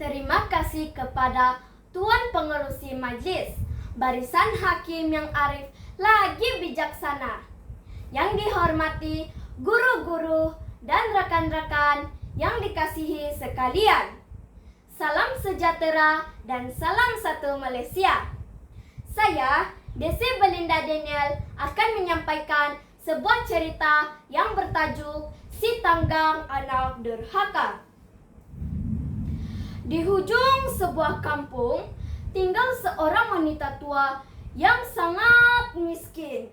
Terima kasih kepada Tuan Pengerusi Majlis, barisan hakim yang arif lagi bijaksana. Yang dihormati guru-guru dan rekan-rekan yang dikasihi sekalian. Salam sejahtera dan salam satu Malaysia. Saya, Desi Belinda Daniel, akan menyampaikan sebuah cerita yang bertajuk Si Tanggang Anak Derhaka. Di hujung sebuah kampung, tinggal seorang wanita tua yang sangat miskin.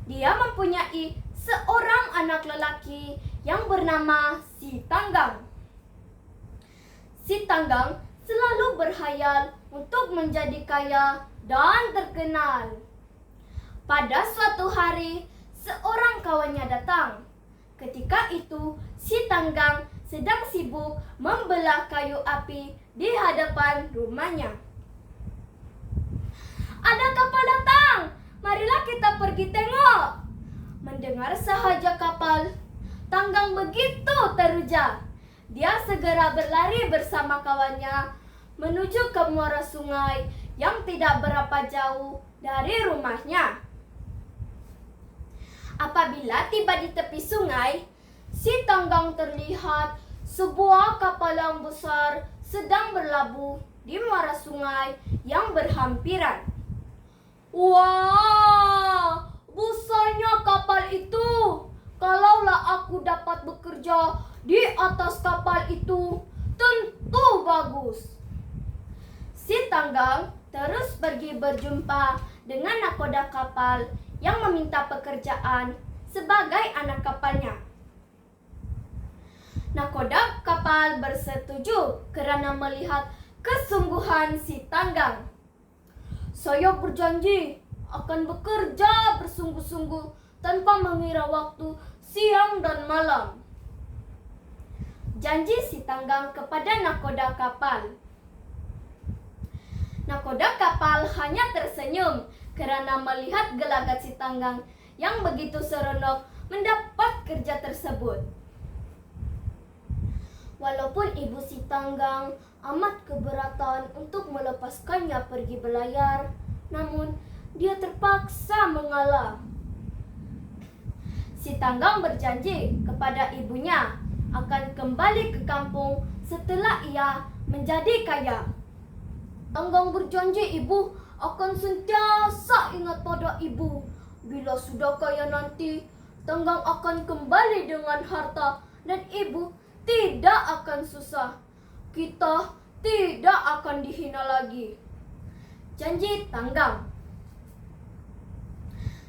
Dia mempunyai seorang anak lelaki yang bernama Si Tanggang. Si Tanggang selalu berhayal untuk menjadi kaya dan terkenal. Pada suatu hari, seorang kawannya datang. Ketika itu, Si Tanggang sedang sibuk membelah kayu api di hadapan rumahnya. "Ada kapal datang, marilah kita pergi tengok." Mendengar sahaja kapal, Tanggang begitu teruja. Dia segera berlari bersama kawannya menuju ke muara sungai yang tidak berapa jauh dari rumahnya. Apabila tiba di tepi sungai, Si Tanggang terlihat sebuah kapal yang besar sedang berlabuh di muara sungai yang berhampiran. "Wah, besarnya kapal itu. Kalaulah aku dapat bekerja di atas kapal itu, tentu bagus." Si Tanggang terus pergi berjumpa dengan nakoda kapal yang meminta pekerjaan sebagai anak kapalnya. Nakoda kapal bersetuju kerana melihat kesungguhan Si Tanggang. "Saya berjanji akan bekerja bersungguh-sungguh tanpa mengira waktu siang dan malam," janji Si Tanggang kepada nakoda kapal. Nakoda kapal hanya tersenyum kerana melihat gelagat Si Tanggang yang begitu seronok mendapat kerja tersebut. Walaupun ibu Si Tanggang amat keberatan untuk melepaskannya pergi berlayar, namun dia terpaksa mengalah. Si Tanggang berjanji kepada ibunya akan kembali ke kampung setelah ia menjadi kaya. "Tanggang berjanji ibu akan sentiasa ingat pada ibu. Bila sudah kaya nanti, Tanggang akan kembali dengan harta dan ibu tidak akan susah. Kita tidak akan dihina lagi," janji Tanggang.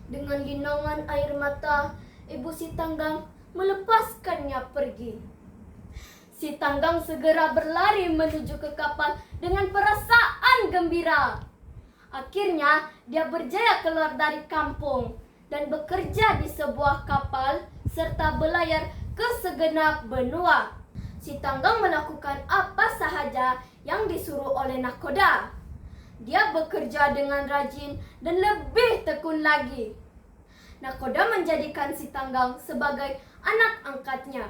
Dengan linangan air mata, ibu Si Tanggang melepaskannya pergi. Si Tanggang segera berlari menuju ke kapal dengan perasaan gembira. Akhirnya, dia berjaya keluar dari kampung dan bekerja di sebuah kapal serta berlayar ke segenap benua. Si Tanggang melakukan apa sahaja yang disuruh oleh nakoda. Dia bekerja dengan rajin dan lebih tekun lagi. Nakoda menjadikan Si Tanggang sebagai anak angkatnya.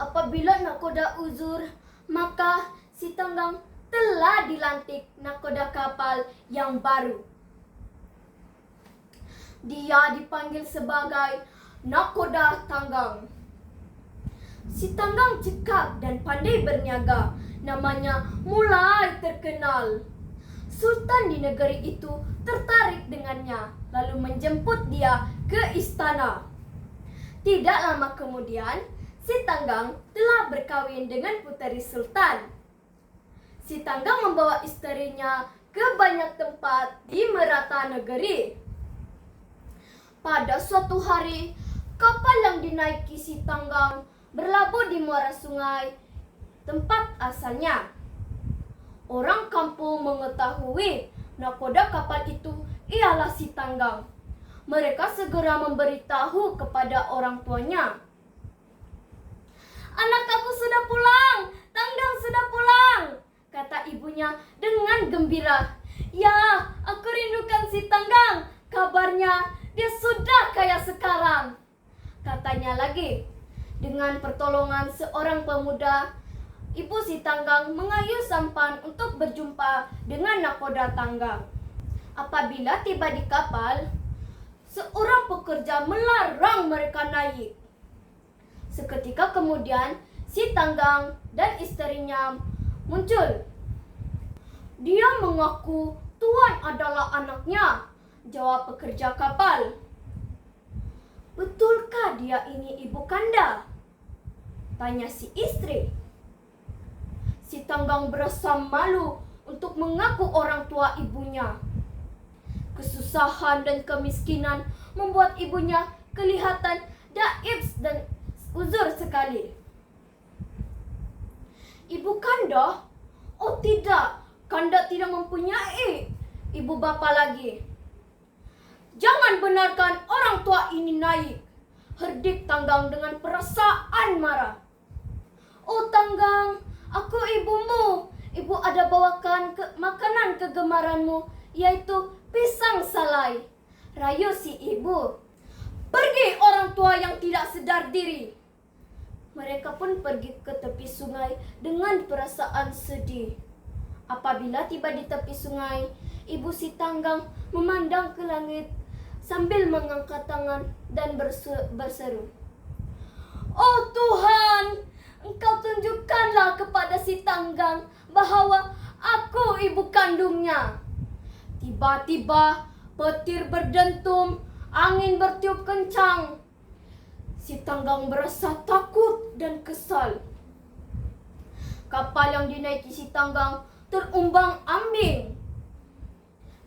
Apabila nakoda uzur, maka Si Tanggang telah dilantik nakoda kapal yang baru. Dia dipanggil sebagai Nakoda Tanggang. Si Tanggang cekap dan pandai berniaga. Namanya mulai terkenal. Sultan di negeri itu tertarik dengannya, lalu menjemput dia ke istana. Tidak lama kemudian, Si Tanggang telah berkahwin dengan puteri sultan. Si Tanggang membawa isterinya ke banyak tempat di merata negeri. Pada suatu hari, kapal yang dinaiki Si Tanggang berlabuh di muara sungai tempat asalnya. Orang kampung mengetahui nakoda kapal itu ialah Si Tanggang. Mereka segera memberitahu kepada orang tuanya. "Anak aku sudah pulang, Tanggang sudah pulang," kata ibunya dengan gembira. "Ya, aku rindukan Si Tanggang. Kabarnya dia sudah kaya sekarang," katanya lagi. Dengan pertolongan seorang pemuda, Ibu si Tanggang mengayuh sampan untuk berjumpa dengan nakoda Tanggang. Apabila tiba di kapal, seorang pekerja melarang mereka naik. Seketika kemudian, si Tanggang dan istrinya muncul. Dia mengaku Tuan adalah anaknya, jawab pekerja kapal. Betulkah dia ini ibu kanda? Tanya si istri. Si Tanggang berasa malu untuk mengaku orang tua ibunya. Kesusahan dan kemiskinan membuat ibunya kelihatan daibs dan uzur sekali. Ibu kanda? Oh tidak, kanda tidak mempunyai ibu bapa lagi. Jangan benarkan orang tua ini naik, herdik Tanggang dengan perasaan marah. Oh Tanggang, aku ibumu. Ibu ada bawakan makanan kegemaranmu, yaitu pisang salai. Rayu si ibu. Pergi orang tua yang tidak sadar diri. Mereka pun pergi ke tepi sungai dengan perasaan sedih. Apabila tiba di tepi sungai, ibu si Tanggang memandang ke langit sambil mengangkat tangan dan berseru, "Oh Tuhan, Engkau tunjukkanlah kepada si Tanggang bahwa aku ibu kandungnya." Tiba-tiba petir berdentum, angin bertiup kencang. Si Tanggang berasa takut dan kesal. Kapal yang dinaiki si Tanggang terumbang-ambing.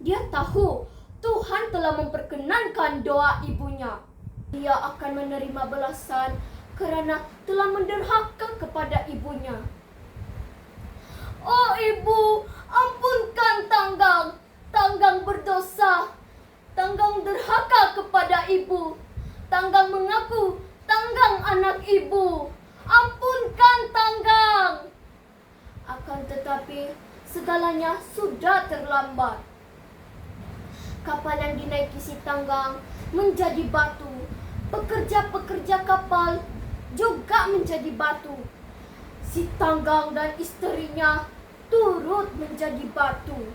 Dia tahu Tuhan telah memperkenankan doa ibunya. Dia akan menerima balasan karena telah menderhaka kepada ibunya. Oh ibu, ampunkan Tanggang. Tanggang berdosa. Tanggang derhaka kepada ibu. Tanggang mengaku Tanggang anak ibu. Ampunkan Tanggang. Akan tetapi segalanya sudah terlambat. Kapal yang dinaiki si Tanggang menjadi batu. Pekerja-pekerja kapal juga menjadi batu. Si Tanggang dan istrinya turut menjadi batu.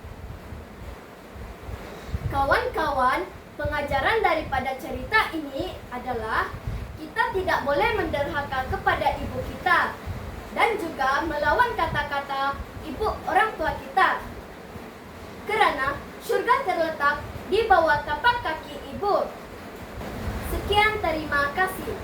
Kawan-kawan, pengajaran daripada cerita ini adalah kita tidak boleh menderhaka kepada ibu kita dan juga melawan kata-kata ibu orang tua kita. Kerana surga terletak di bawah tapak kaki ibu. Sekian, terima kasih.